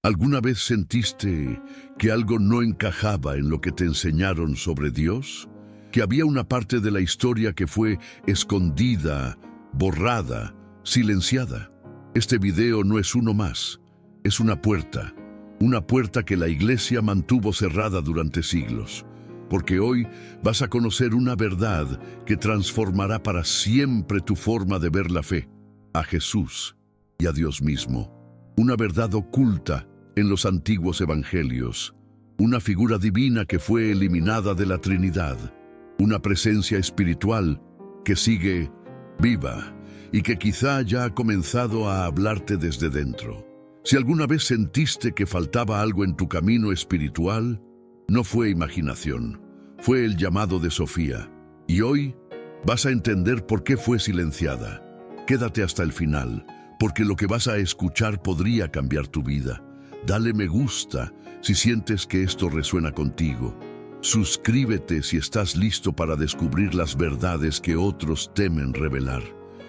¿Alguna vez sentiste que algo no encajaba en lo que te enseñaron sobre Dios? ¿Que había una parte de la historia que fue escondida, borrada, silenciada? Este video no es uno más, es una puerta que la Iglesia mantuvo cerrada durante siglos. Porque hoy vas a conocer una verdad que transformará para siempre tu forma de ver la fe, a Jesús y a Dios mismo. Una verdad oculta en los antiguos evangelios, una figura divina que fue eliminada de la Trinidad, una presencia espiritual que sigue viva y que quizá ya ha comenzado a hablarte desde dentro. Si alguna vez sentiste que faltaba algo en tu camino espiritual, no fue imaginación, fue el llamado de Sofía. Y hoy vas a entender por qué fue silenciada. Quédate hasta el final, porque lo que vas a escuchar podría cambiar tu vida. Dale me gusta si sientes que esto resuena contigo. Suscríbete si estás listo para descubrir las verdades que otros temen revelar.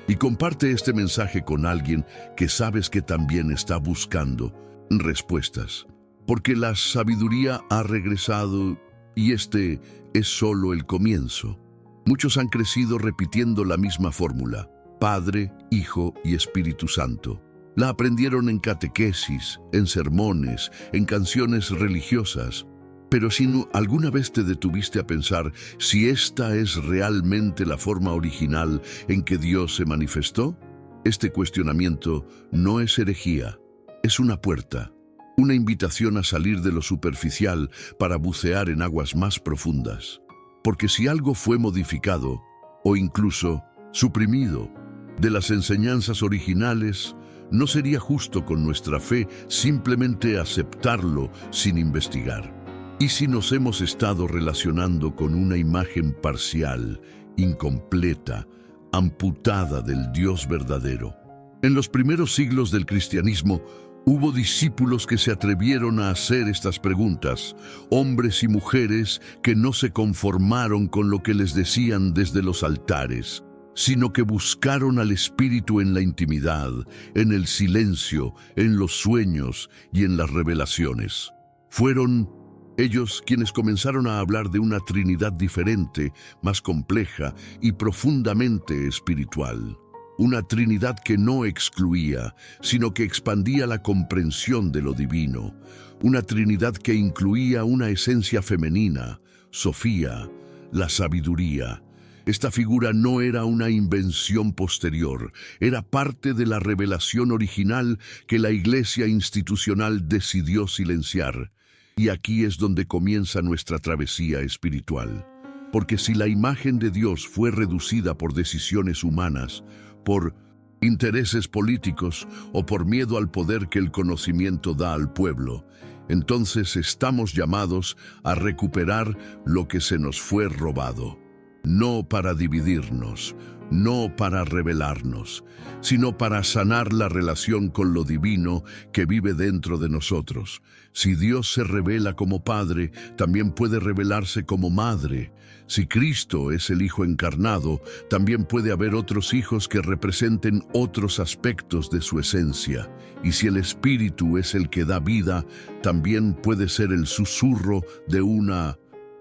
Y comparte este mensaje con alguien que sabes que también está buscando respuestas. Porque la sabiduría ha regresado y este es solo el comienzo. Muchos han crecido repitiendo la misma fórmula: Padre, Hijo y Espíritu Santo. La aprendieron en catequesis, en sermones, en canciones religiosas. Pero si alguna vez te detuviste a pensar si esta es realmente la forma original en que Dios se manifestó, este cuestionamiento no es herejía, es una puerta, una invitación a salir de lo superficial para bucear en aguas más profundas. Porque si algo fue modificado, o incluso suprimido, de las enseñanzas originales, no sería justo con nuestra fe simplemente aceptarlo sin investigar. ¿Y si nos hemos estado relacionando con una imagen parcial, incompleta, amputada del Dios verdadero? En los primeros siglos del cristianismo, hubo discípulos que se atrevieron a hacer estas preguntas, hombres y mujeres que no se conformaron con lo que les decían desde los altares, sino que buscaron al Espíritu en la intimidad, en el silencio, en los sueños y en las revelaciones. Fueron ellos quienes comenzaron a hablar de una Trinidad diferente, más compleja y profundamente espiritual. Una Trinidad que no excluía, sino que expandía la comprensión de lo divino. Una Trinidad que incluía una esencia femenina, Sofía, la sabiduría. Esta figura no era una invención posterior, era parte de la revelación original que la Iglesia institucional decidió silenciar. Y aquí es donde comienza nuestra travesía espiritual. Porque si la imagen de Dios fue reducida por decisiones humanas, por intereses políticos o por miedo al poder que el conocimiento da al pueblo, entonces estamos llamados a recuperar lo que se nos fue robado. No para dividirnos, no para rebelarnos, sino para sanar la relación con lo divino que vive dentro de nosotros. Si Dios se revela como Padre, también puede revelarse como Madre. Si Cristo es el Hijo encarnado, también puede haber otros hijos que representen otros aspectos de su esencia. Y si el Espíritu es el que da vida, también puede ser el susurro de una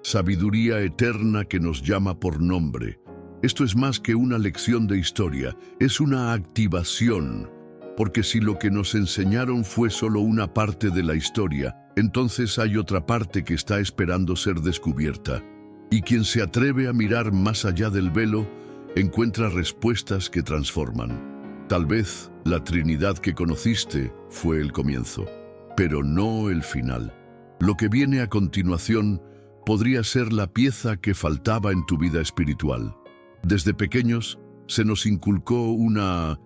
sabiduría eterna que nos llama por nombre. Esto es más que una lección de historia, es una activación. Porque si lo que nos enseñaron fue solo una parte de la historia, entonces hay otra parte que está esperando ser descubierta. Y quien se atreve a mirar más allá del velo, encuentra respuestas que transforman. Tal vez la Trinidad que conociste fue el comienzo, pero no el final. Lo que viene a continuación podría ser la pieza que faltaba en tu vida espiritual. Desde pequeños se nos inculcó una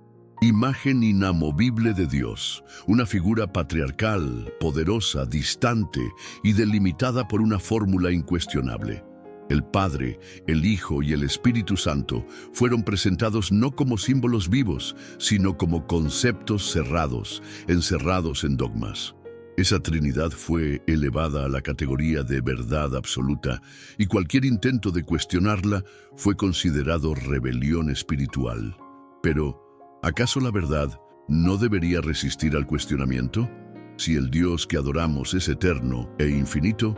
imagen inamovible de Dios, una figura patriarcal, poderosa, distante y delimitada por una fórmula incuestionable. El Padre, el Hijo y el Espíritu Santo fueron presentados no como símbolos vivos, sino como conceptos cerrados, encerrados en dogmas. Esa Trinidad fue elevada a la categoría de verdad absoluta y cualquier intento de cuestionarla fue considerado rebelión espiritual. Pero, ¿acaso la verdad no debería resistir al cuestionamiento? Si el Dios que adoramos es eterno e infinito,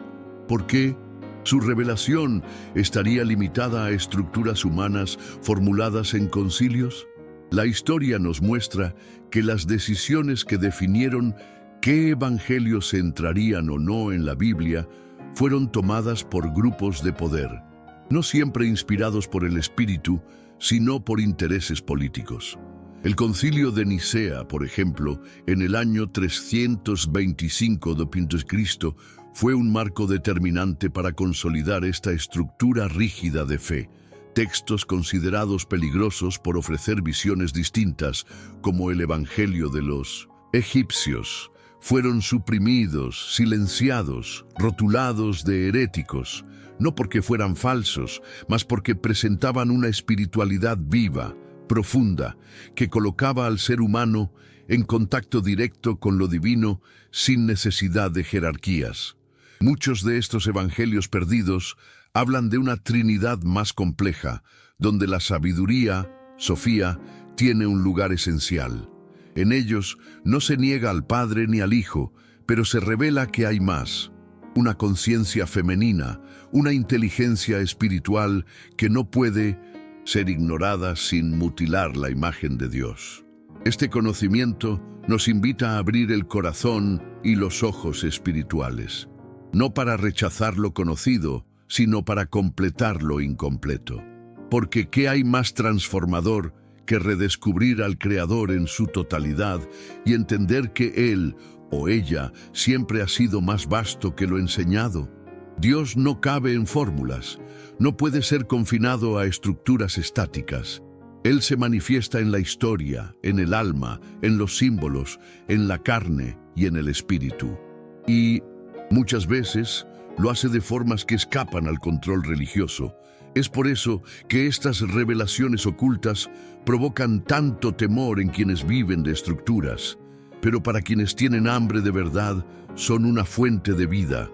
¿por qué su revelación estaría limitada a estructuras humanas formuladas en concilios? La historia nos muestra que las decisiones que definieron qué evangelios entrarían o no en la Biblia fueron tomadas por grupos de poder, no siempre inspirados por el Espíritu, sino por intereses políticos. El Concilio de Nicea, por ejemplo, en el año 325 d.C., fue un marco determinante para consolidar esta estructura rígida de fe. Textos considerados peligrosos por ofrecer visiones distintas, como el Evangelio de los egipcios, fueron suprimidos, silenciados, rotulados de heréticos, no porque fueran falsos, mas porque presentaban una espiritualidad viva, profunda, que colocaba al ser humano en contacto directo con lo divino sin necesidad de jerarquías. Muchos de estos evangelios perdidos hablan de una Trinidad más compleja, donde la sabiduría, Sofía, tiene un lugar esencial. En ellos no se niega al Padre ni al Hijo, pero se revela que hay más. Una conciencia femenina, una inteligencia espiritual que no puede ser ignorada sin mutilar la imagen de Dios. Este conocimiento nos invita a abrir el corazón y los ojos espirituales, no para rechazar lo conocido, sino para completar lo incompleto. Porque ¿qué hay más transformador que redescubrir al Creador en su totalidad y entender que Él o ella siempre ha sido más vasto que lo enseñado? Dios no cabe en fórmulas, no puede ser confinado a estructuras estáticas. Él se manifiesta en la historia, en el alma, en los símbolos, en la carne y en el espíritu. Y muchas veces lo hace de formas que escapan al control religioso. Es por eso que estas revelaciones ocultas provocan tanto temor en quienes viven de estructuras, pero para quienes tienen hambre de verdad son una fuente de vida,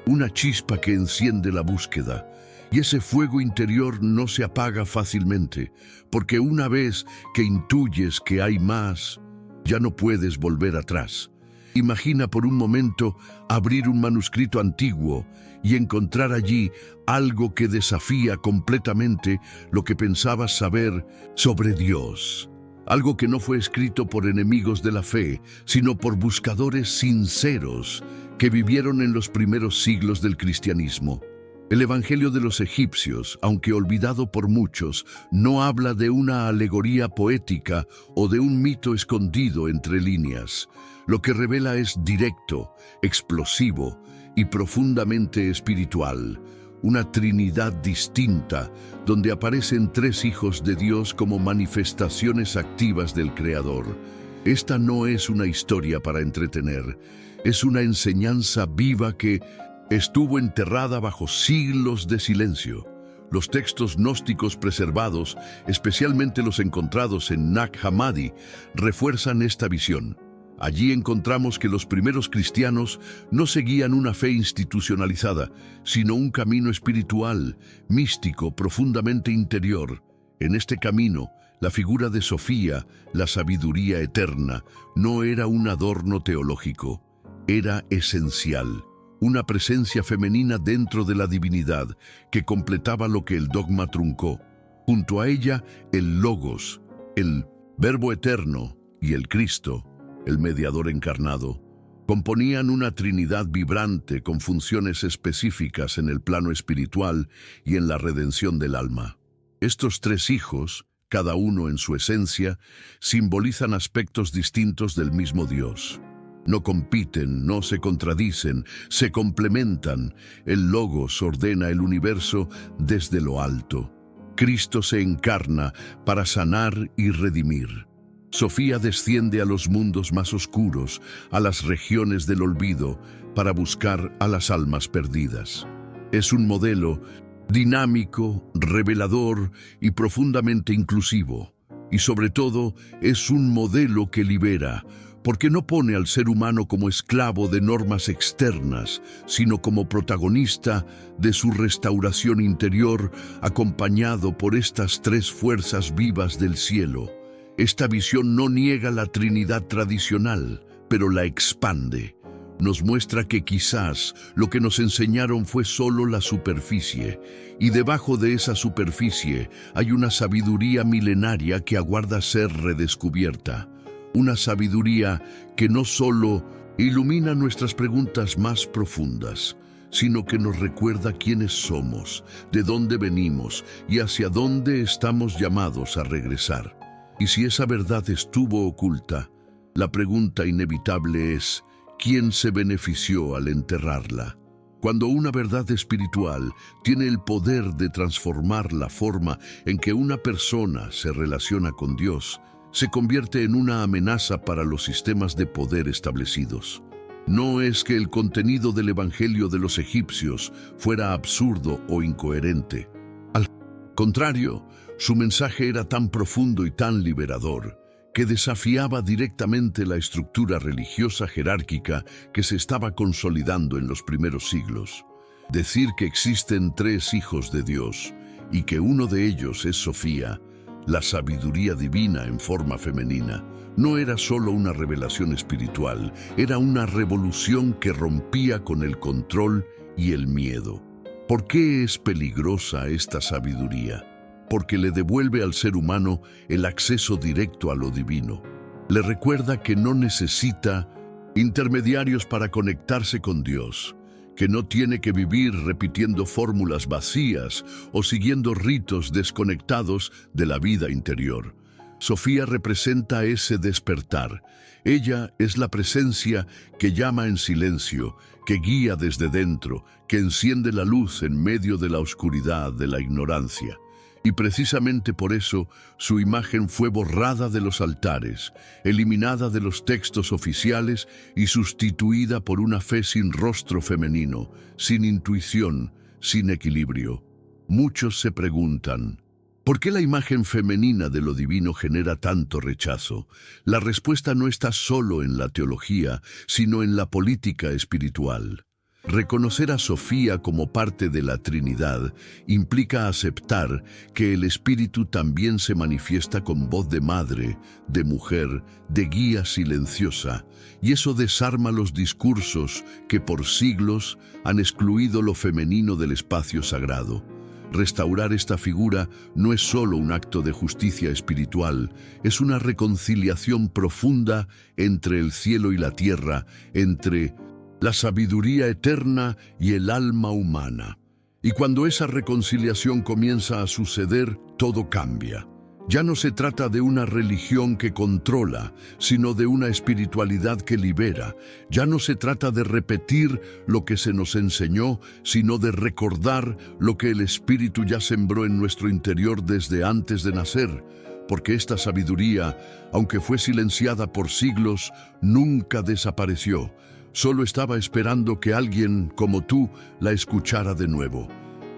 una chispa que enciende la búsqueda. Y ese fuego interior no se apaga fácilmente, porque una vez que intuyes que hay más, ya no puedes volver atrás. Imagina por un momento abrir un manuscrito antiguo y encontrar allí algo que desafía completamente lo que pensabas saber sobre Dios. Algo que no fue escrito por enemigos de la fe, sino por buscadores sinceros que vivieron en los primeros siglos del cristianismo. El Evangelio de los egipcios, aunque olvidado por muchos, no habla de una alegoría poética o de un mito escondido entre líneas. Lo que revela es directo, explosivo y profundamente espiritual. Una Trinidad distinta, donde aparecen tres hijos de Dios como manifestaciones activas del Creador. Esta no es una historia para entretener, es una enseñanza viva que estuvo enterrada bajo siglos de silencio. Los textos gnósticos preservados, especialmente los encontrados en Nag Hammadi, refuerzan esta visión. Allí encontramos que los primeros cristianos no seguían una fe institucionalizada, sino un camino espiritual, místico, profundamente interior. En este camino, la figura de Sofía, la sabiduría eterna, no era un adorno teológico, era esencial. Una presencia femenina dentro de la divinidad que completaba lo que el dogma truncó. Junto a ella, el Logos, el Verbo eterno y el Cristo, el mediador encarnado, componían una Trinidad vibrante con funciones específicas en el plano espiritual y en la redención del alma. Estos tres hijos, cada uno en su esencia, simbolizan aspectos distintos del mismo Dios. No compiten, no se contradicen, se complementan. El Logos ordena el universo desde lo alto. Cristo se encarna para sanar y redimir. Sofía desciende a los mundos más oscuros, a las regiones del olvido, para buscar a las almas perdidas. Es un modelo dinámico, revelador y profundamente inclusivo. Y sobre todo, es un modelo que libera, porque no pone al ser humano como esclavo de normas externas, sino como protagonista de su restauración interior, acompañado por estas tres fuerzas vivas del cielo. Esta visión no niega la Trinidad tradicional, pero la expande. nos muestra que quizás lo que nos enseñaron fue solo la superficie, y debajo de esa superficie hay una sabiduría milenaria que aguarda ser redescubierta. Una sabiduría que no solo ilumina nuestras preguntas más profundas, sino que nos recuerda quiénes somos, de dónde venimos y hacia dónde estamos llamados a regresar. Y si esa verdad estuvo oculta, la pregunta inevitable es: ¿quién se benefició al enterrarla? Cuando una verdad espiritual tiene el poder de transformar la forma en que una persona se relaciona con Dios, se convierte en una amenaza para los sistemas de poder establecidos. No es que el contenido del Evangelio de los egipcios fuera absurdo o incoherente. Al contrario, su mensaje era tan profundo y tan liberador que desafiaba directamente la estructura religiosa jerárquica que se estaba consolidando en los primeros siglos. Decir que existen 3 hijos de Dios y que uno de ellos es Sofía, la sabiduría divina en forma femenina, no era solo una revelación espiritual, era una revolución que rompía con el control y el miedo. ¿Por qué es peligrosa esta sabiduría? Porque le devuelve al ser humano el acceso directo a lo divino. Le recuerda que no necesita intermediarios para conectarse con Dios, que no tiene que vivir repitiendo fórmulas vacías o siguiendo ritos desconectados de la vida interior. Sofía representa ese despertar. Ella es la presencia que llama en silencio, que guía desde dentro, que enciende la luz en medio de la oscuridad de la ignorancia. Y precisamente por eso su imagen fue borrada de los altares, eliminada de los textos oficiales y sustituida por una fe sin rostro femenino, sin intuición, sin equilibrio. Muchos se preguntan: ¿por qué la imagen femenina de lo divino genera tanto rechazo? La respuesta no está solo en la teología, sino en la política espiritual. Reconocer a Sofía como parte de la Trinidad implica aceptar que el Espíritu también se manifiesta con voz de madre, de mujer, de guía silenciosa, y eso desarma los discursos que por siglos han excluido lo femenino del espacio sagrado. Restaurar esta figura no es solo un acto de justicia espiritual, es una reconciliación profunda entre el cielo y la tierra, entre la sabiduría eterna y el alma humana. Y cuando esa reconciliación comienza a suceder, todo cambia. Ya no se trata de una religión que controla, sino de una espiritualidad que libera. Ya no se trata de repetir lo que se nos enseñó, sino de recordar lo que el Espíritu ya sembró en nuestro interior desde antes de nacer. Porque esta sabiduría, aunque fue silenciada por siglos, nunca desapareció. Solo estaba esperando que alguien como tú la escuchara de nuevo.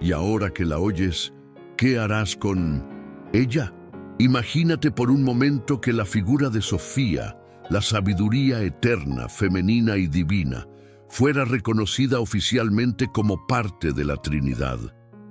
Y ahora que la oyes, ¿qué harás con ella? Imagínate por un momento que la figura de Sofía, la sabiduría eterna, femenina y divina, fuera reconocida oficialmente como parte de la Trinidad.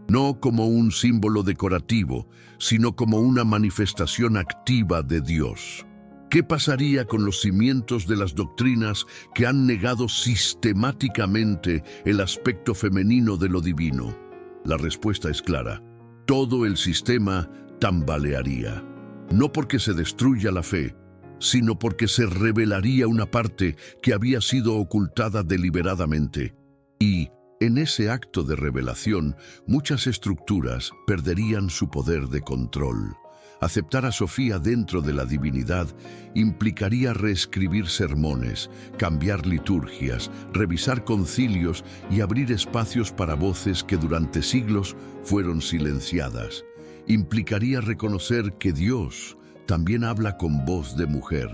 No como un símbolo decorativo, sino como una manifestación activa de Dios. ¿Qué pasaría con los cimientos de las doctrinas que han negado sistemáticamente el aspecto femenino de lo divino? La respuesta es clara: todo el sistema tambalearía. No porque se destruya la fe, sino porque se revelaría una parte que había sido ocultada deliberadamente. Y en ese acto de revelación, muchas estructuras perderían su poder de control. Aceptar a Sofía dentro de la divinidad implicaría reescribir sermones, cambiar liturgias, revisar concilios y abrir espacios para voces que durante siglos fueron silenciadas. Implicaría reconocer que Dios también habla con voz de mujer,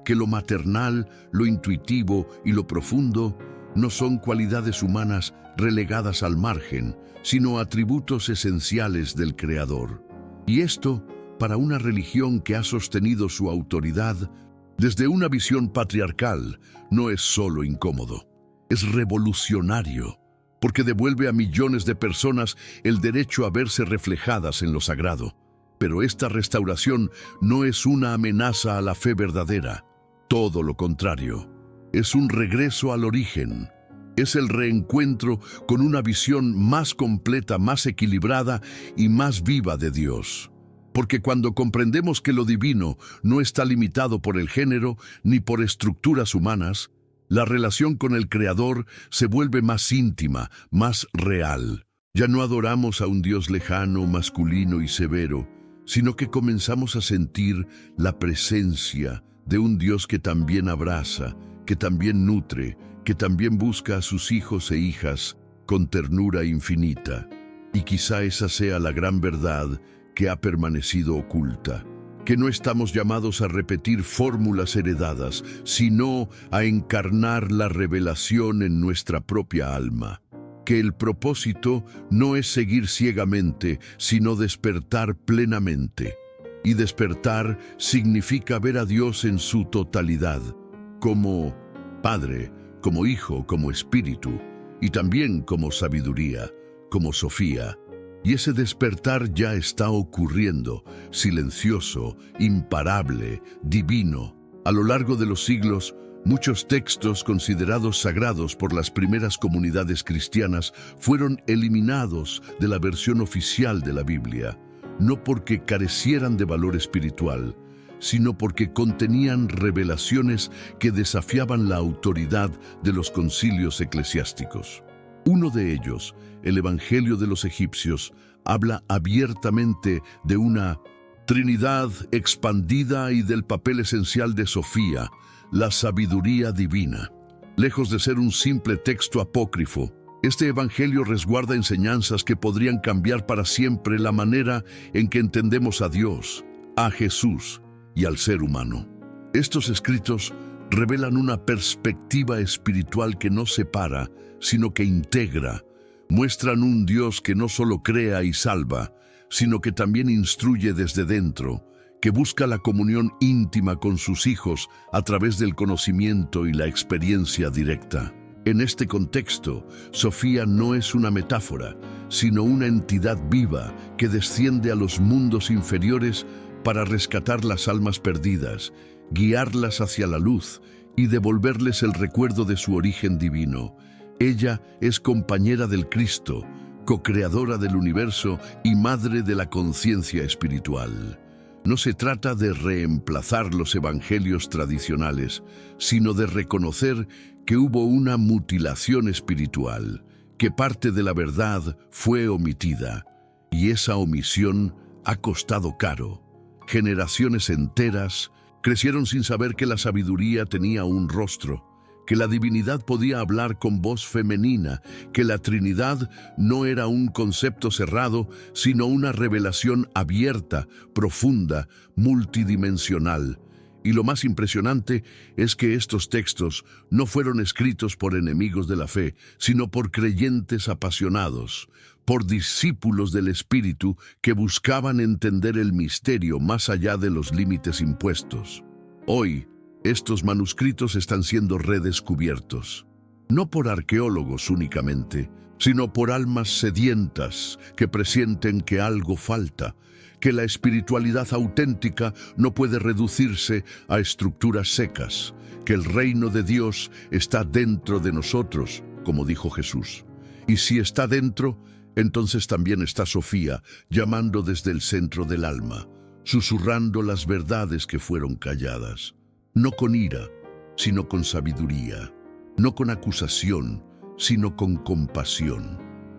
que lo maternal, lo intuitivo y lo profundo no son cualidades humanas relegadas al margen, sino atributos esenciales del Creador. Y esto, para una religión que ha sostenido su autoridad desde una visión patriarcal, no es solo incómodo, es revolucionario, porque devuelve a millones de personas el derecho a verse reflejadas en lo sagrado. Pero esta restauración no es una amenaza a la fe verdadera, todo lo contrario. Es un regreso al origen. Es el reencuentro con una visión más completa, más equilibrada y más viva de Dios. Porque cuando comprendemos que lo divino no está limitado por el género ni por estructuras humanas, la relación con el Creador se vuelve más íntima, más real. Ya no adoramos a un Dios lejano, masculino y severo, sino que comenzamos a sentir la presencia de un Dios que también abraza, que también nutre, que también busca a sus hijos e hijas con ternura infinita. Y quizá esa sea la gran verdad que ha permanecido oculta, que no estamos llamados a repetir fórmulas heredadas, sino a encarnar la revelación en nuestra propia alma. Que el propósito no es seguir ciegamente, sino despertar plenamente. Y despertar significa ver a Dios en su totalidad, como Padre, como Hijo, como Espíritu, y también como sabiduría, como Sofía. Y ese despertar ya está ocurriendo, silencioso, imparable, divino. A lo largo de los siglos, muchos textos considerados sagrados por las primeras comunidades cristianas fueron eliminados de la versión oficial de la Biblia, no porque carecieran de valor espiritual, sino porque contenían revelaciones que desafiaban la autoridad de los concilios eclesiásticos. Uno de ellos, el Evangelio de los egipcios, habla abiertamente de una Trinidad expandida y del papel esencial de Sofía, la sabiduría divina. Lejos de ser un simple texto apócrifo, este Evangelio resguarda enseñanzas que podrían cambiar para siempre la manera en que entendemos a Dios, a Jesús y al ser humano. Estos escritos revelan una perspectiva espiritual que no separa, sino que integra. Muestran un Dios que no solo crea y salva, sino que también instruye desde dentro, que busca la comunión íntima con sus hijos a través del conocimiento y la experiencia directa. En este contexto, Sofía no es una metáfora, sino una entidad viva que desciende a los mundos inferiores para rescatar las almas perdidas, guiarlas hacia la luz y devolverles el recuerdo de su origen divino. Ella es compañera del Cristo, co-creadora del universo y madre de la conciencia espiritual. No se trata de reemplazar los evangelios tradicionales, sino de reconocer que hubo una mutilación espiritual, que parte de la verdad fue omitida, y esa omisión ha costado caro. Generaciones enteras crecieron sin saber que la sabiduría tenía un rostro, que la divinidad podía hablar con voz femenina, que la Trinidad no era un concepto cerrado, sino una revelación abierta, profunda, multidimensional. Y lo más impresionante es que estos textos no fueron escritos por enemigos de la fe, sino por creyentes apasionados, por discípulos del Espíritu que buscaban entender el misterio más allá de los límites impuestos. Hoy, estos manuscritos están siendo redescubiertos, no por arqueólogos únicamente, sino por almas sedientas que presienten que algo falta, que la espiritualidad auténtica no puede reducirse a estructuras secas, que el reino de Dios está dentro de nosotros, como dijo Jesús. Y si está dentro, entonces también está Sofía, llamando desde el centro del alma, susurrando las verdades que fueron calladas. No con ira, sino con sabiduría. No con acusación, sino con compasión.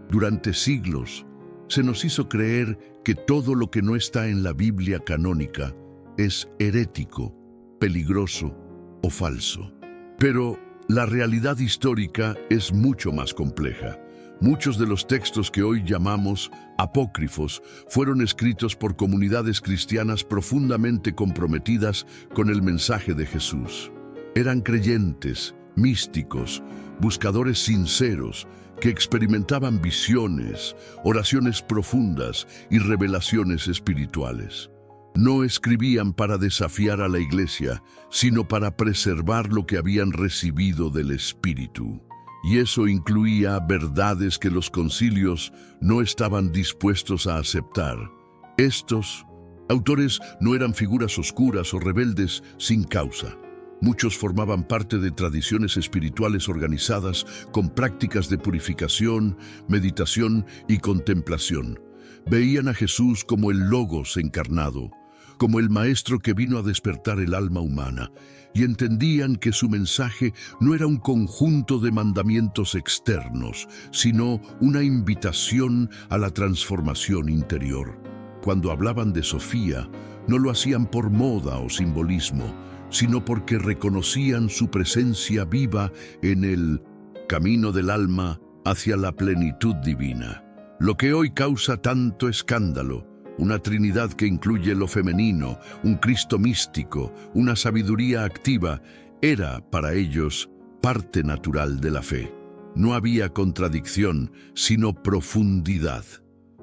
Durante siglos, se nos hizo creer que todo lo que no está en la Biblia canónica es herético, peligroso o falso. Pero la realidad histórica es mucho más compleja. Muchos de los textos que hoy llamamos apócrifos fueron escritos por comunidades cristianas profundamente comprometidas con el mensaje de Jesús. Eran creyentes, místicos, buscadores sinceros, que experimentaban visiones, oraciones profundas y revelaciones espirituales. No escribían para desafiar a la Iglesia, sino para preservar lo que habían recibido del Espíritu. Y eso incluía verdades que los concilios no estaban dispuestos a aceptar. Estos autores no eran figuras oscuras o rebeldes sin causa. Muchos formaban parte de tradiciones espirituales organizadas con prácticas de purificación, meditación y contemplación. Veían a Jesús como el Logos encarnado, como el Maestro que vino a despertar el alma humana, y entendían que su mensaje no era un conjunto de mandamientos externos, sino una invitación a la transformación interior. Cuando hablaban de Sofía, no lo hacían por moda o simbolismo, sino porque reconocían su presencia viva en el camino del alma hacia la plenitud divina. Lo que hoy causa tanto escándalo, una Trinidad que incluye lo femenino, un Cristo místico, una sabiduría activa, era para ellos parte natural de la fe. No había contradicción, sino profundidad.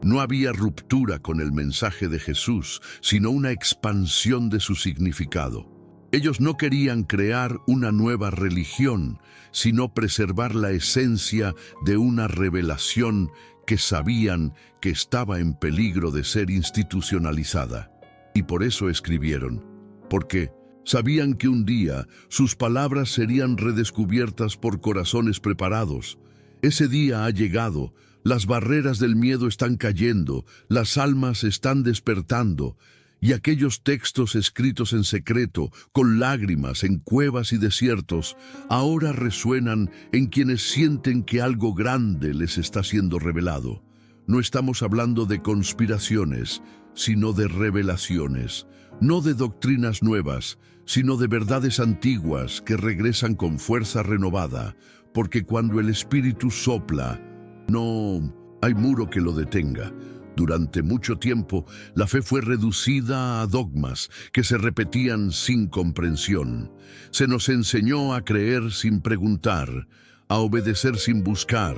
No había ruptura con el mensaje de Jesús, sino una expansión de su significado. Ellos no querían crear una nueva religión, sino preservar la esencia de una revelación que sabían que estaba en peligro de ser institucionalizada. Y por eso escribieron, porque sabían que un día sus palabras serían redescubiertas por corazones preparados. Ese día ha llegado, las barreras del miedo están cayendo, las almas están despertando, y aquellos textos escritos en secreto, con lágrimas en cuevas y desiertos, ahora resuenan en quienes sienten que algo grande les está siendo revelado. No estamos hablando de conspiraciones, sino de revelaciones, no de doctrinas nuevas, sino de verdades antiguas que regresan con fuerza renovada, porque cuando el Espíritu sopla, no hay muro que lo detenga. Durante mucho tiempo, la fe fue reducida a dogmas que se repetían sin comprensión. Se nos enseñó a creer sin preguntar, a obedecer sin buscar,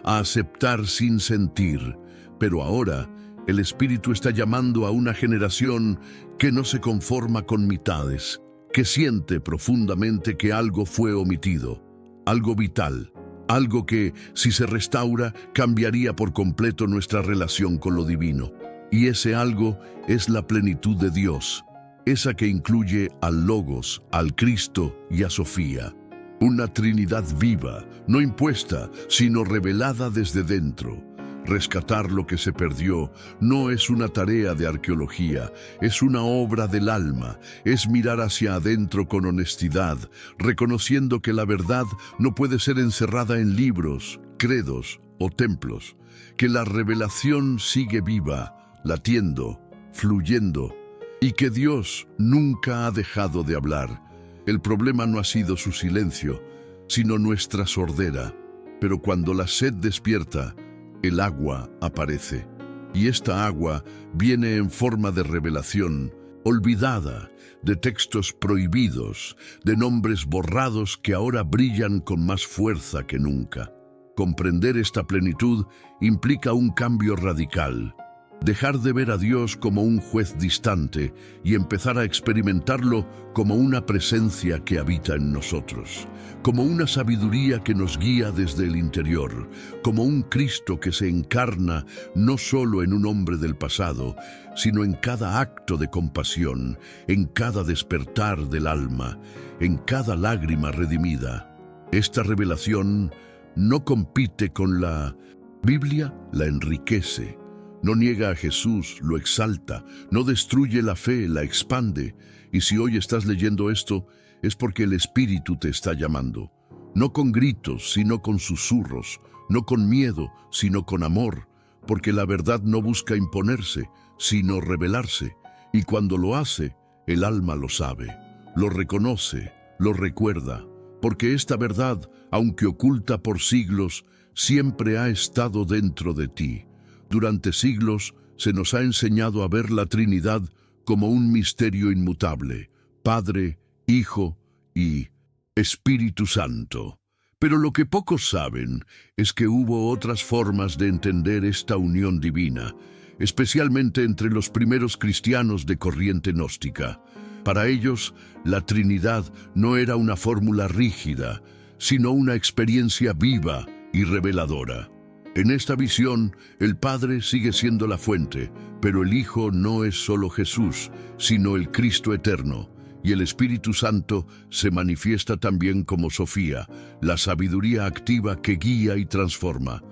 a aceptar sin sentir. Pero ahora, el Espíritu está llamando a una generación que no se conforma con mitades, que siente profundamente que algo fue omitido, algo vital. Algo que, si se restaura, cambiaría por completo nuestra relación con lo divino. Y ese algo es la plenitud de Dios, esa que incluye al Logos, al Cristo y a Sofía. Una Trinidad viva, no impuesta, sino revelada desde dentro. Rescatar lo que se perdió no es una tarea de arqueología, es una obra del alma, es mirar hacia adentro con honestidad, reconociendo que la verdad no puede ser encerrada en libros, credos o templos, que la revelación sigue viva, latiendo, fluyendo, y que Dios nunca ha dejado de hablar. El problema no ha sido su silencio, sino nuestra sordera, pero cuando la sed despierta, el agua aparece, y esta agua viene en forma de revelación, olvidada, de textos prohibidos, de nombres borrados que ahora brillan con más fuerza que nunca. Comprender esta plenitud implica un cambio radical. Dejar de ver a Dios como un juez distante y empezar a experimentarlo como una presencia que habita en nosotros, como una sabiduría que nos guía desde el interior, como un Cristo que se encarna no solo en un hombre del pasado, sino en cada acto de compasión, en cada despertar del alma, en cada lágrima redimida. Esta revelación no compite con la Biblia, la enriquece. No niega a Jesús, lo exalta, no destruye la fe, la expande. Y si hoy estás leyendo esto, es porque el Espíritu te está llamando. No con gritos, sino con susurros, no con miedo, sino con amor, porque la verdad no busca imponerse, sino revelarse. Y cuando lo hace, el alma lo sabe, lo reconoce, lo recuerda, porque esta verdad, aunque oculta por siglos, siempre ha estado dentro de ti. Durante siglos se nos ha enseñado a ver la Trinidad como un misterio inmutable, Padre, Hijo y Espíritu Santo. Pero lo que pocos saben es que hubo otras formas de entender esta unión divina, especialmente entre los primeros cristianos de corriente gnóstica. Para ellos, la Trinidad no era una fórmula rígida, sino una experiencia viva y reveladora. En esta visión, el Padre sigue siendo la fuente, pero el Hijo no es solo Jesús, sino el Cristo eterno, Y el Espíritu Santo se manifiesta también como Sofía, la sabiduría activa que guía y transforma.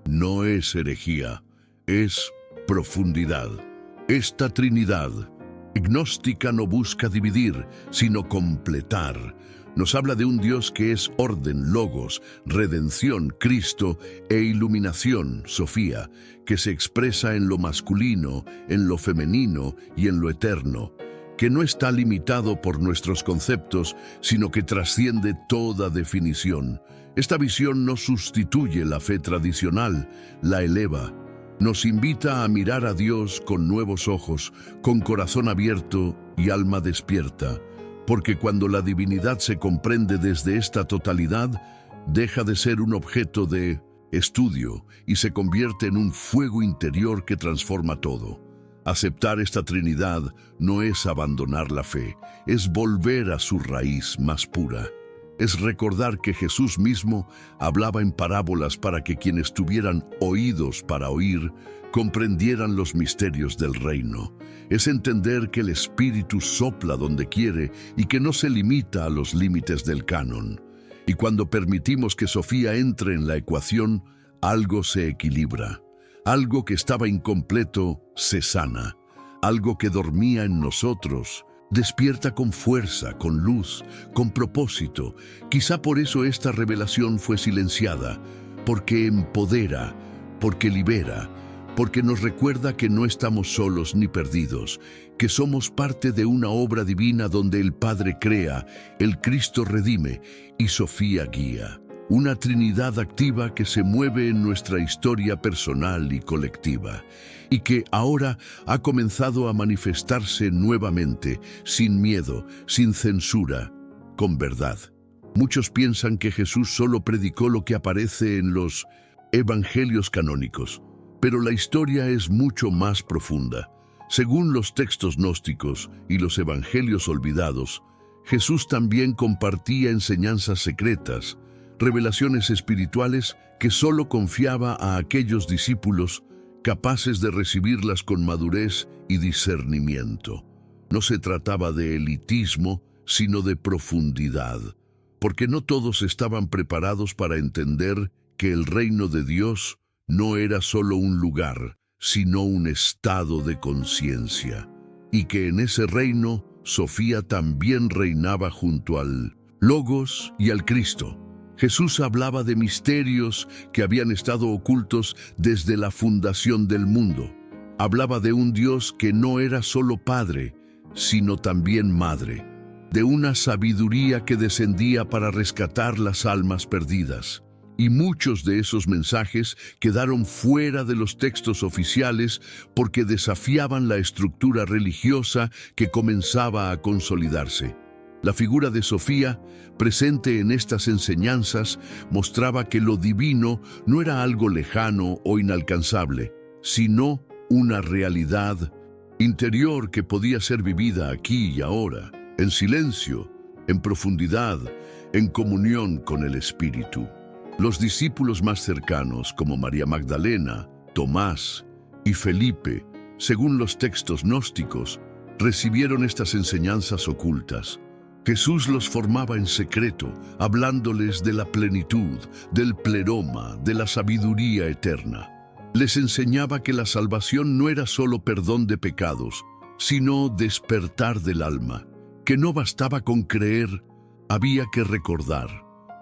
No es herejía, es profundidad. Esta Trinidad gnóstica no busca dividir, sino completar. Nos habla de un Dios que es orden, logos, redención, Cristo e iluminación, Sofía, que se expresa en lo masculino, en lo femenino y en lo eterno, que no está limitado por nuestros conceptos, sino que trasciende toda definición. Esta visión no sustituye la fe tradicional, la eleva. Nos invita a mirar a Dios con nuevos ojos, con corazón abierto y alma despierta, porque cuando la divinidad se comprende desde esta totalidad, deja de ser un objeto de estudio y se convierte en un fuego interior que transforma todo. Aceptar esta Trinidad no es abandonar la fe, es volver a su raíz más pura. Es recordar que Jesús mismo hablaba en parábolas para que quienes tuvieran oídos para oír comprendieran los misterios del reino. Es entender que el Espíritu sopla donde quiere y que no se limita a los límites del canon. Y cuando permitimos que Sofía entre en la ecuación, algo se equilibra. Algo que estaba incompleto se sana. Algo que dormía en nosotros despierta con fuerza, con luz, con propósito. Quizá por eso esta revelación fue silenciada, porque empodera, porque libera, porque nos recuerda que no estamos solos ni perdidos, que somos parte de una obra divina donde el Padre crea, el Cristo redime y Sofía guía. Una Trinidad activa que se mueve en nuestra historia personal y colectiva, y que ahora ha comenzado a manifestarse nuevamente, sin miedo, sin censura, con verdad. Muchos piensan que Jesús solo predicó lo que aparece en los evangelios canónicos, pero la historia es mucho más profunda. Según los textos gnósticos y los evangelios olvidados, Jesús también compartía enseñanzas secretas, revelaciones espirituales que solo confiaba a aquellos discípulos capaces de recibirlas con madurez y discernimiento. No se trataba de elitismo, sino de profundidad, porque no todos estaban preparados para entender que el reino de Dios no era solo un lugar, sino un estado de conciencia, y que en ese reino Sofía también reinaba junto al Logos y al Cristo. Jesús hablaba de misterios que habían estado ocultos desde la fundación del mundo. Hablaba de un Dios que no era solo Padre, sino también Madre, de una sabiduría que descendía para rescatar las almas perdidas. Y muchos de esos mensajes quedaron fuera de los textos oficiales porque desafiaban la estructura religiosa que comenzaba a consolidarse. La figura de Sofía, presente en estas enseñanzas, mostraba que lo divino no era algo lejano o inalcanzable, sino una realidad interior que podía ser vivida aquí y ahora, en silencio, en profundidad, en comunión con el Espíritu. Los discípulos más cercanos, como María Magdalena, Tomás y Felipe, según los textos gnósticos, recibieron estas enseñanzas ocultas. Jesús los formaba en secreto, hablándoles de la plenitud, del pleroma, de la sabiduría eterna. Les enseñaba que la salvación no era solo perdón de pecados, sino despertar del alma, que no bastaba con creer, había que recordar,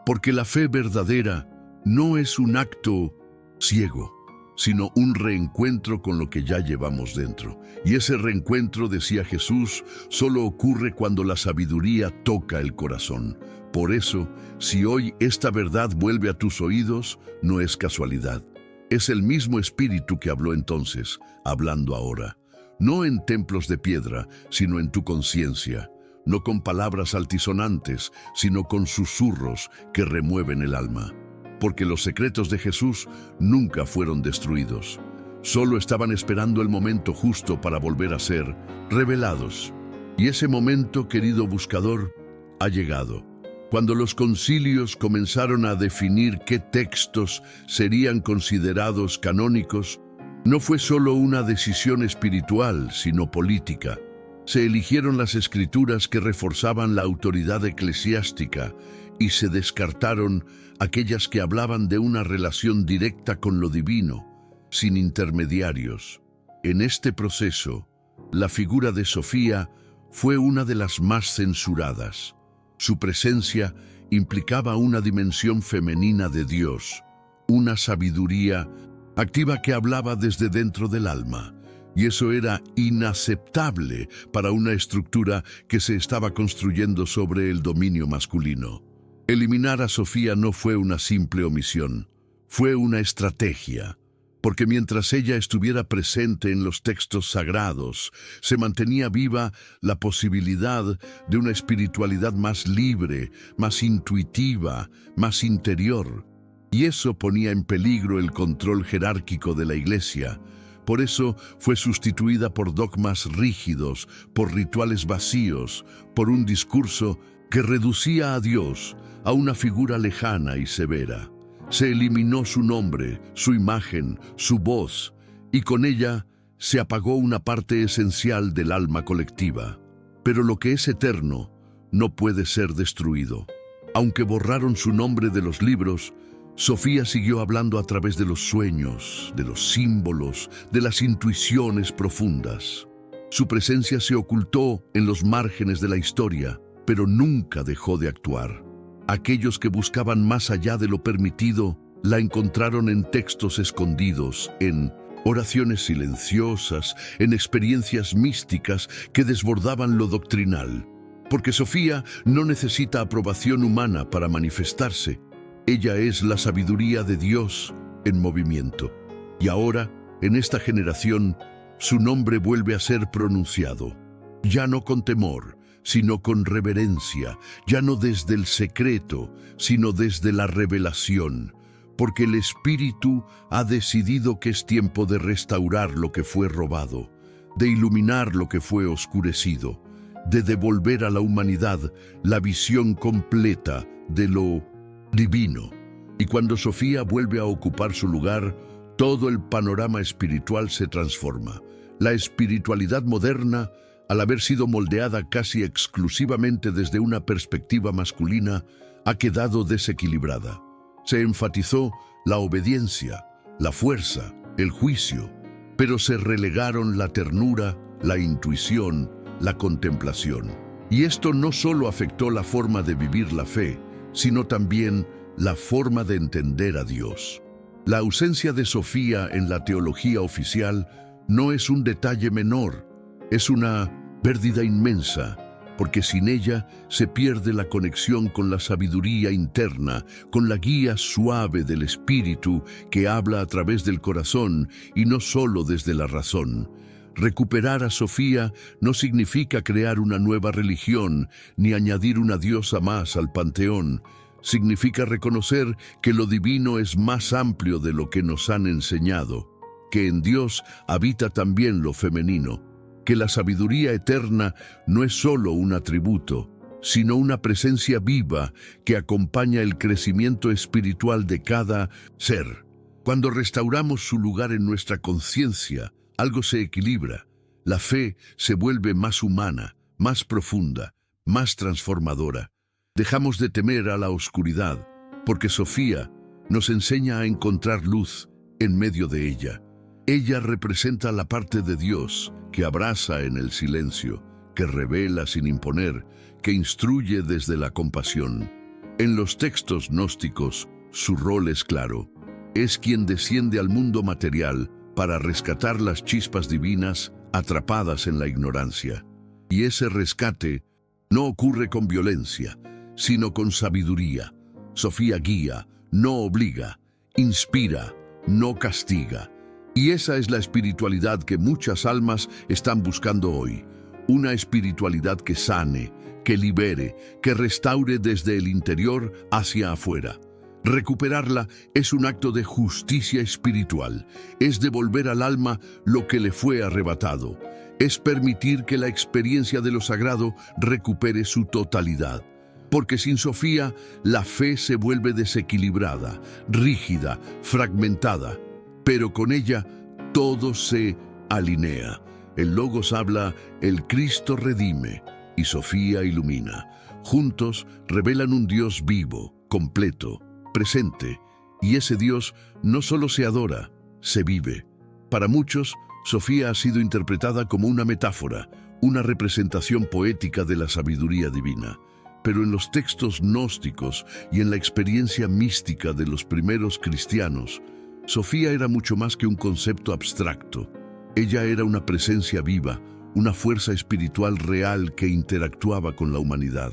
porque la fe verdadera no es un acto ciego, sino un reencuentro con lo que ya llevamos dentro. Y ese reencuentro, decía Jesús, solo ocurre cuando la sabiduría toca el corazón. Por eso, si hoy esta verdad vuelve a tus oídos, no es casualidad. Es el mismo Espíritu que habló entonces, hablando ahora. No en templos de piedra, sino en tu conciencia. No con palabras altisonantes, sino con susurros que remueven el alma. Porque los secretos de Jesús nunca fueron destruidos. Solo estaban esperando el momento justo para volver a ser revelados. Y ese momento, querido buscador, ha llegado. Cuando los concilios comenzaron a definir qué textos serían considerados canónicos, no fue solo una decisión espiritual, sino política. Se eligieron las escrituras que reforzaban la autoridad eclesiástica y se descartaron aquellas que hablaban de una relación directa con lo divino, sin intermediarios. En este proceso, la figura de Sofía fue una de las más censuradas. Su presencia implicaba una dimensión femenina de Dios, una sabiduría activa que hablaba desde dentro del alma, y eso era inaceptable para una estructura que se estaba construyendo sobre el dominio masculino. Eliminar a Sofía no fue una simple omisión, fue una estrategia, porque mientras ella estuviera presente en los textos sagrados, se mantenía viva la posibilidad de una espiritualidad más libre, más intuitiva, más interior. Y eso ponía en peligro el control jerárquico de la Iglesia. Por eso fue sustituida por dogmas rígidos, por rituales vacíos, por un discurso que reducía a Dios a una figura lejana y severa. Se eliminó su nombre, su imagen, su voz, y con ella se apagó una parte esencial del alma colectiva. Pero lo que es eterno no puede ser destruido. Aunque borraron su nombre de los libros, Sofía siguió hablando a través de los sueños, de los símbolos, de las intuiciones profundas. Su presencia se ocultó en los márgenes de la historia, pero nunca dejó de actuar. Aquellos que buscaban más allá de lo permitido la encontraron en textos escondidos, en oraciones silenciosas, en experiencias místicas que desbordaban lo doctrinal. Porque Sofía no necesita aprobación humana para manifestarse. Ella es la sabiduría de Dios en movimiento. Y ahora, en esta generación, su nombre vuelve a ser pronunciado. Ya no con temor, sino con reverencia. Ya no desde el secreto, sino desde la revelación. Porque el Espíritu ha decidido que es tiempo de restaurar lo que fue robado, de iluminar lo que fue oscurecido, de devolver a la humanidad la visión completa de lo divino. Y cuando Sofía vuelve a ocupar su lugar, todo el panorama espiritual se transforma. La espiritualidad moderna, al haber sido moldeada casi exclusivamente desde una perspectiva masculina, ha quedado desequilibrada. Se enfatizó la obediencia, la fuerza, el juicio, pero se relegaron la ternura, la intuición, la contemplación. Y esto no solo afectó la forma de vivir la fe, sino también la forma de entender a Dios. La ausencia de Sofía en la teología oficial no es un detalle menor, es una pérdida inmensa, porque sin ella se pierde la conexión con la sabiduría interna, con la guía suave del Espíritu que habla a través del corazón y no solo desde la razón. Recuperar a Sofía no significa crear una nueva religión ni añadir una diosa más al panteón. Significa reconocer que lo divino es más amplio de lo que nos han enseñado, que en Dios habita también lo femenino, que la sabiduría eterna no es solo un atributo, sino una presencia viva que acompaña el crecimiento espiritual de cada ser. Cuando restauramos su lugar en nuestra conciencia, algo se equilibra. La fe se vuelve más humana, más profunda, más transformadora. Dejamos de temer a la oscuridad, porque Sofía nos enseña a encontrar luz en medio de ella. Ella representa la parte de Dios que abraza en el silencio, que revela sin imponer, que instruye desde la compasión. En los textos gnósticos, su rol es claro. Es quien desciende al mundo material para rescatar las chispas divinas atrapadas en la ignorancia. Y ese rescate no ocurre con violencia, sino con sabiduría. Sofía guía, no obliga, inspira, no castiga. Y esa es la espiritualidad que muchas almas están buscando hoy. Una espiritualidad que sane, que libere, que restaure desde el interior hacia afuera. Recuperarla es un acto de justicia espiritual, es devolver al alma lo que le fue arrebatado, es permitir que la experiencia de lo sagrado recupere su totalidad. Porque sin Sofía, la fe se vuelve desequilibrada, rígida, fragmentada, pero con ella todo se alinea. El Logos habla, el Cristo redime, y Sofía ilumina. Juntos revelan un Dios vivo, completo, presente, y ese Dios no solo se adora, se vive. Para muchos, Sofía ha sido interpretada como una metáfora, una representación poética de la sabiduría divina. Pero en los textos gnósticos y en la experiencia mística de los primeros cristianos, Sofía era mucho más que un concepto abstracto. Ella era una presencia viva, una fuerza espiritual real que interactuaba con la humanidad.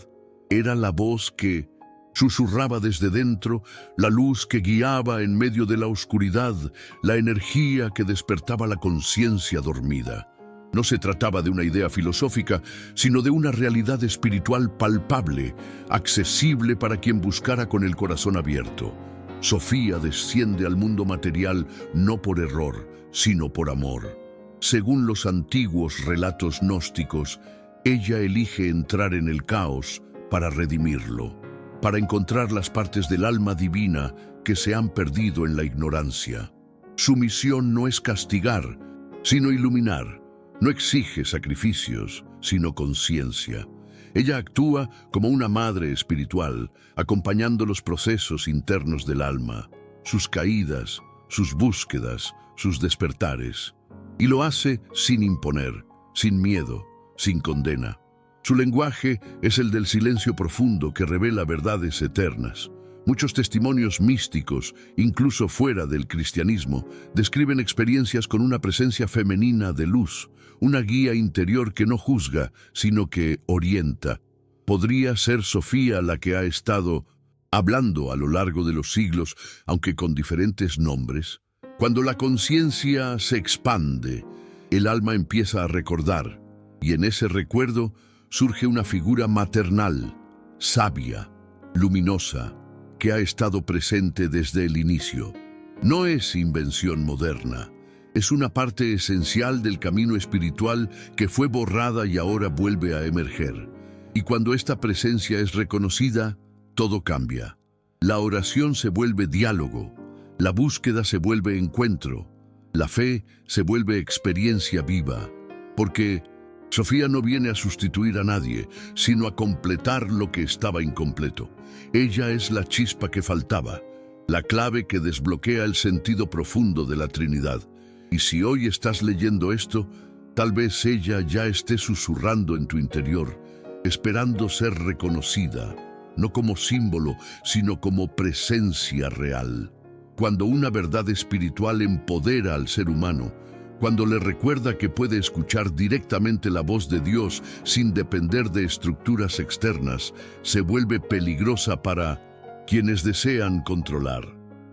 Era la voz que susurraba desde dentro, la luz que guiaba en medio de la oscuridad, la energía que despertaba la conciencia dormida. No se trataba de una idea filosófica, sino de una realidad espiritual palpable, accesible para quien buscara con el corazón abierto. Sofía desciende al mundo material no por error, sino por amor. Según los antiguos relatos gnósticos, ella elige entrar en el caos para redimirlo, para encontrar las partes del alma divina que se han perdido en la ignorancia. Su misión no es castigar, sino iluminar. No exige sacrificios, sino conciencia. Ella actúa como una madre espiritual, acompañando los procesos internos del alma, sus caídas, sus búsquedas, sus despertares. Y lo hace sin imponer, sin miedo, sin condena. Su lenguaje es el del silencio profundo que revela verdades eternas. Muchos testimonios místicos, incluso fuera del cristianismo, describen experiencias con una presencia femenina de luz, una guía interior que no juzga, sino que orienta. ¿Podría ser Sofía la que ha estado hablando a lo largo de los siglos, aunque con diferentes nombres? Cuando la conciencia se expande, el alma empieza a recordar, y en ese recuerdo surge una figura maternal, sabia, luminosa, que ha estado presente desde el inicio. No es invención moderna, es una parte esencial del camino espiritual que fue borrada y ahora vuelve a emerger. Y cuando esta presencia es reconocida, todo cambia. La oración se vuelve diálogo, la búsqueda se vuelve encuentro, la fe se vuelve experiencia viva, porque Sofía no viene a sustituir a nadie, sino a completar lo que estaba incompleto. Ella es la chispa que faltaba, la clave que desbloquea el sentido profundo de la Trinidad. Y si hoy estás leyendo esto, tal vez ella ya esté susurrando en tu interior, esperando ser reconocida, no como símbolo, sino como presencia real. Cuando una verdad espiritual empodera al ser humano, cuando le recuerda que puede escuchar directamente la voz de Dios sin depender de estructuras externas, se vuelve peligrosa para quienes desean controlar.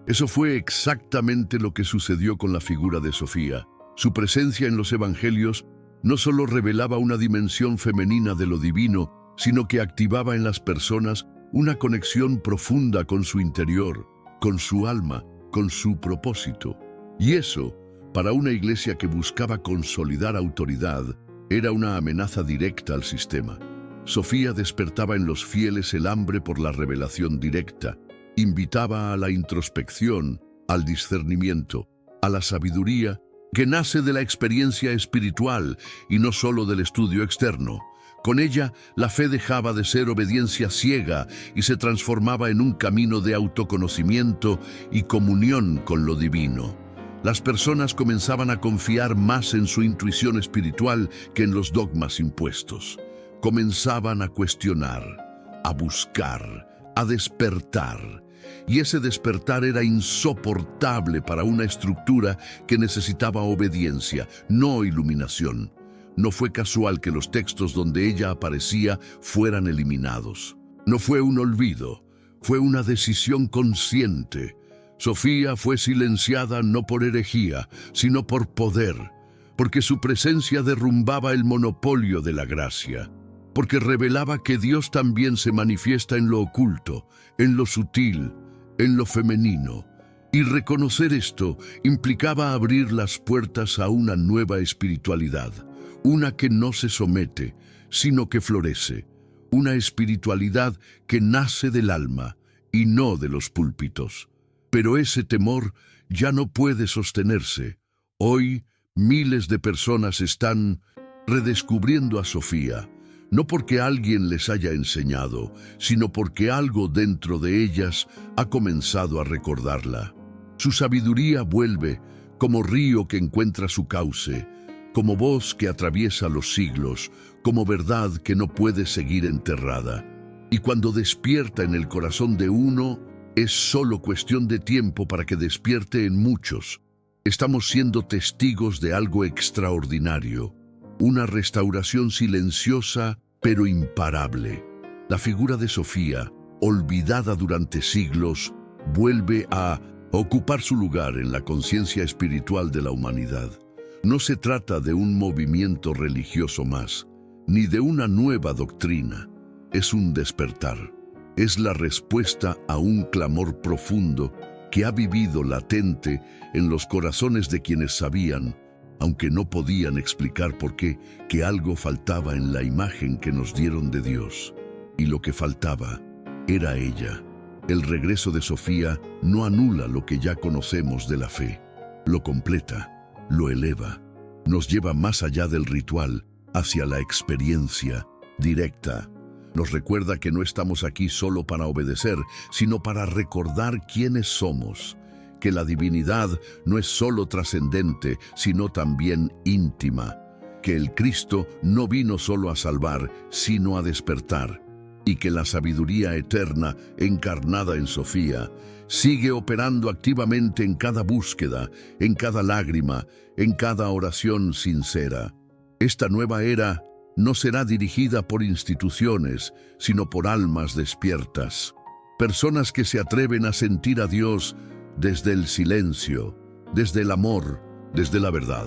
Eso fue exactamente lo que sucedió con la figura de Sofía. Su presencia en los evangelios no solo revelaba una dimensión femenina de lo divino, sino que activaba en las personas una conexión profunda con su interior, con su alma, con su propósito. Y eso, para una iglesia que buscaba consolidar autoridad, era una amenaza directa al sistema. Sofía despertaba en los fieles el hambre por la revelación directa, invitaba a la introspección, al discernimiento, a la sabiduría que nace de la experiencia espiritual y no solo del estudio externo. Con ella, la fe dejaba de ser obediencia ciega y se transformaba en un camino de autoconocimiento y comunión con lo divino. Las personas comenzaban a confiar más en su intuición espiritual que en los dogmas impuestos. Comenzaban a cuestionar, a buscar, a despertar. Y ese despertar era insoportable para una estructura que necesitaba obediencia, no iluminación. No fue casual que los textos donde ella aparecía fueran eliminados. No fue un olvido, fue una decisión consciente. Sofía fue silenciada no por herejía, sino por poder, porque su presencia derrumbaba el monopolio de la gracia, porque revelaba que Dios también se manifiesta en lo oculto, en lo sutil, en lo femenino. Y reconocer esto implicaba abrir las puertas a una nueva espiritualidad, una que no se somete, sino que florece, una espiritualidad que nace del alma y no de los púlpitos. Pero ese temor ya no puede sostenerse. Hoy Miles de personas están redescubriendo a Sofía, no porque alguien les haya enseñado, sino porque algo dentro de ellas ha comenzado a recordarla. Su sabiduría vuelve como río que encuentra su cauce, como voz que atraviesa los siglos, como verdad que no puede seguir enterrada. Y cuando despierta en el corazón de uno, es solo cuestión de tiempo para que despierte en muchos. Estamos siendo testigos de algo extraordinario, una restauración silenciosa pero imparable. La figura de Sofía, olvidada durante siglos, vuelve a ocupar su lugar en la conciencia espiritual de la humanidad. No se trata de un movimiento religioso más, ni de una nueva doctrina. Es un despertar. Es la respuesta a un clamor profundo que ha vivido latente en los corazones de quienes sabían, aunque no podían explicar por qué, que algo faltaba en la imagen que nos dieron de Dios. Y lo que faltaba era ella. El regreso de Sofía no anula lo que ya conocemos de la fe. Lo completa, lo eleva, nos lleva más allá del ritual, hacia la experiencia directa. Nos recuerda que no estamos aquí solo para obedecer, sino para recordar quiénes somos, que la divinidad no es solo trascendente, sino también íntima, que el Cristo no vino solo a salvar, sino a despertar, y que la sabiduría eterna, encarnada en Sofía, sigue operando activamente en cada búsqueda, en cada lágrima, en cada oración sincera. Esta nueva era no será dirigida por instituciones, sino por almas despiertas. Personas que se atreven a sentir a Dios desde el silencio, desde el amor, desde la verdad.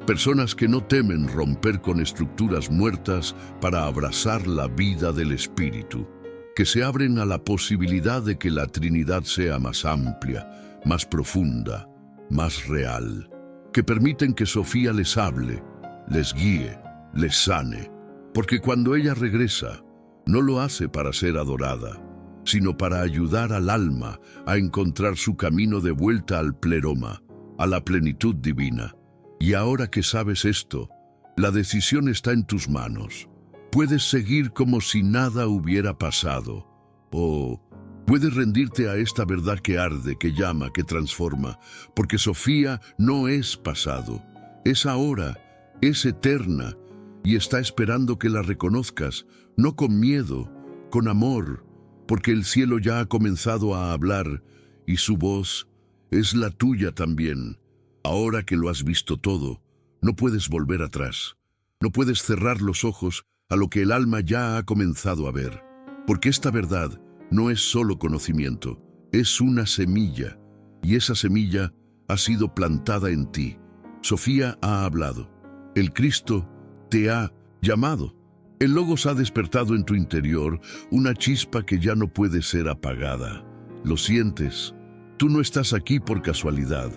Personas que no temen romper con estructuras muertas para abrazar la vida del Espíritu. Que se abren a la posibilidad de que la Trinidad sea más amplia, más profunda, más real. Que permiten que Sofía les hable, les guíe, les sane. Porque cuando ella regresa, no lo hace para ser adorada, sino para ayudar al alma a encontrar su camino de vuelta al pleroma, a la plenitud divina. Y ahora que sabes esto, la decisión está en tus manos. Puedes seguir como si nada hubiera pasado, o puedes rendirte a esta verdad que arde, que llama, que transforma, porque Sofía no es pasado, es ahora, es eterna, y está esperando que la reconozcas, no con miedo, con amor, porque el cielo ya ha comenzado a hablar, y su voz es la tuya también. Ahora que lo has visto todo, no puedes volver atrás, no puedes cerrar los ojos a lo que el alma ya ha comenzado a ver, porque esta verdad no es solo conocimiento, es una semilla, y esa semilla ha sido plantada en ti. Sofía ha hablado, el Cristo te ha llamado, el Logos ha despertado en tu interior una chispa que ya no puede ser apagada. Lo sientes, tú no estás aquí por casualidad,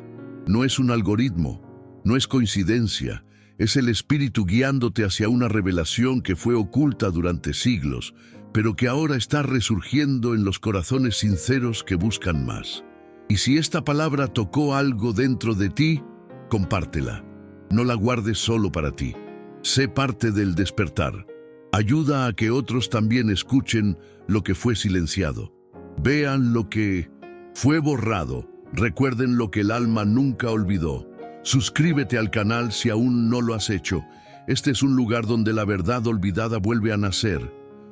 no es un algoritmo, no es coincidencia, es el Espíritu guiándote hacia una revelación que fue oculta durante siglos, pero que ahora está resurgiendo en los corazones sinceros que buscan más. Y si esta palabra tocó algo dentro de ti, compártela. No la guardes solo para ti. Sé parte del despertar. Ayuda a que otros también escuchen lo que fue silenciado. Vean lo que fue borrado. Recuerden lo que el alma nunca olvidó. Suscríbete al canal si aún no lo has hecho. Este es un lugar donde la verdad olvidada vuelve a nacer,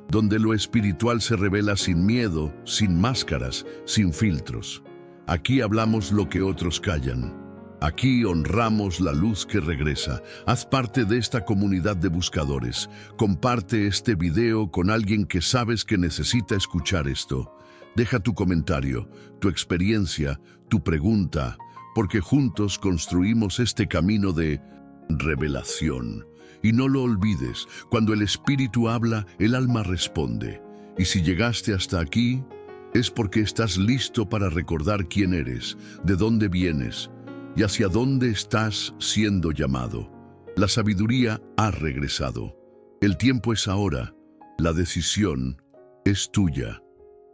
donde lo espiritual se revela sin miedo, sin máscaras, sin filtros. Aquí hablamos lo que otros callan. Aquí honramos la luz que regresa. Haz parte de esta comunidad de buscadores. Comparte este video con alguien que sabes que necesita escuchar esto. Deja tu comentario, tu experiencia, tu pregunta, porque juntos construimos este camino de revelación. Y no lo olvides, cuando el Espíritu habla, el alma responde. Y si llegaste hasta aquí, es porque estás listo para recordar quién eres, de dónde vienes y hacia dónde estás siendo llamado. La sabiduría ha regresado. El tiempo es ahora. La decisión es tuya.